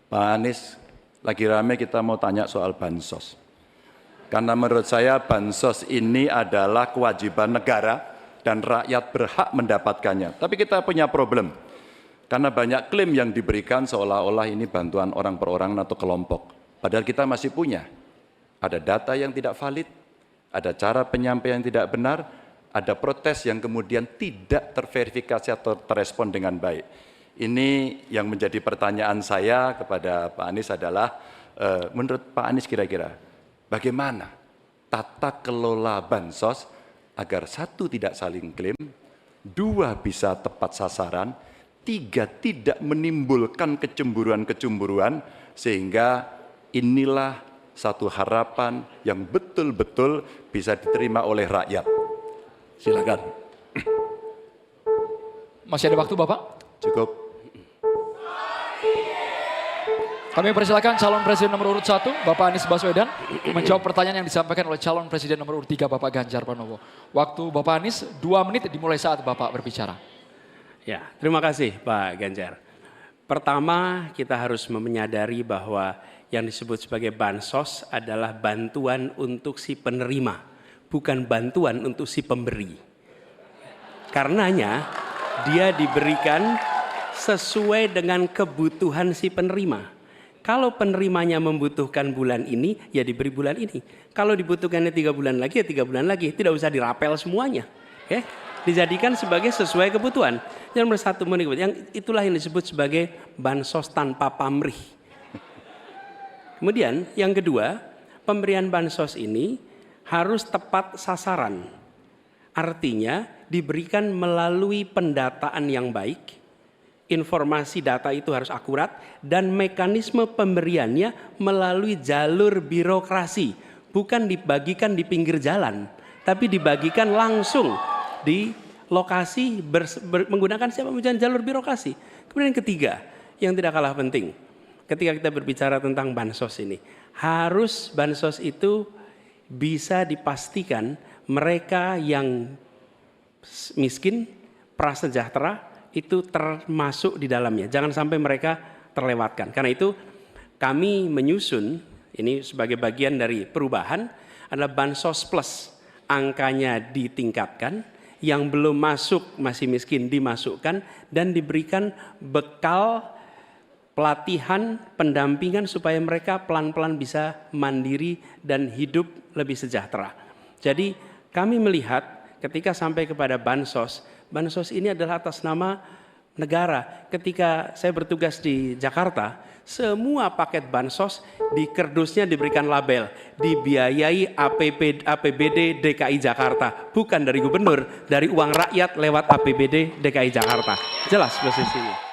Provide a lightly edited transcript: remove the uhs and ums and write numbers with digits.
Pak Anies, lagi rame kita mau tanya soal bansos. Karena menurut saya bansos ini adalah kewajiban negara dan rakyat berhak mendapatkannya. Tapi kita punya problem. Karena banyak klaim yang diberikan seolah-olah ini bantuan orang per orang atau kelompok. Padahal kita masih punya. Ada data yang tidak valid, ada cara penyampaian yang tidak benar, ada protes yang kemudian tidak terverifikasi atau terrespon dengan baik. Ini yang menjadi pertanyaan saya kepada Pak Anies adalah, menurut Pak Anies kira-kira bagaimana tata kelola bansos agar satu tidak saling klaim, dua bisa tepat sasaran, tiga tidak menimbulkan kecemburuan-kecemburuan, sehingga inilah satu harapan yang betul-betul bisa diterima oleh rakyat. Silakan. Masih ada waktu Bapak? Cukup. Kami persilakan calon presiden nomor urut 1, Bapak Anies Baswedan, menjawab pertanyaan yang disampaikan oleh calon presiden nomor urut 3, Bapak Ganjar Pranowo. Waktu Bapak Anies 2 menit dimulai saat Bapak berbicara. Ya, terima kasih Pak Ganjar. Pertama, kita harus menyadari bahwa yang disebut sebagai bansos adalah bantuan untuk si penerima, bukan bantuan untuk si pemberi. Karenanya, dia diberikan sesuai dengan kebutuhan si penerima. Kalau penerimanya membutuhkan bulan ini, ya diberi bulan ini. Kalau dibutuhkannya 3 bulan lagi, ya 3 bulan lagi. Tidak usah dirapel semuanya. Okay? Dijadikan sebagai sesuai kebutuhan. Yang nomor 1, yang itulah yang disebut sebagai bansos tanpa pamrih. Kemudian yang kedua, pemberian bansos ini harus tepat sasaran. Artinya diberikan melalui pendataan yang baik. Informasi data itu harus akurat dan mekanisme pemberiannya melalui jalur birokrasi, bukan dibagikan di pinggir jalan, tapi dibagikan langsung di lokasi menggunakan siapa jalur birokrasi. Kemudian yang ketiga, yang tidak kalah penting, ketika kita berbicara tentang bansos ini, harus bansos itu bisa dipastikan mereka yang miskin, prasejahtera, itu termasuk di dalamnya. Jangan sampai mereka terlewatkan. Karena itu kami menyusun, ini sebagai bagian dari perubahan, adalah Bansos Plus. Angkanya ditingkatkan, yang belum masuk masih miskin dimasukkan, dan diberikan bekal pelatihan, pendampingan supaya mereka pelan-pelan bisa mandiri dan hidup lebih sejahtera. Jadi kami melihat ketika sampai kepada bansos, bansos ini adalah atas nama negara. Ketika saya bertugas di Jakarta, semua paket bansos di kerdusnya diberikan label dibiayai APBD DKI Jakarta, bukan dari gubernur, dari uang rakyat lewat APBD DKI Jakarta. Jelas posisinya.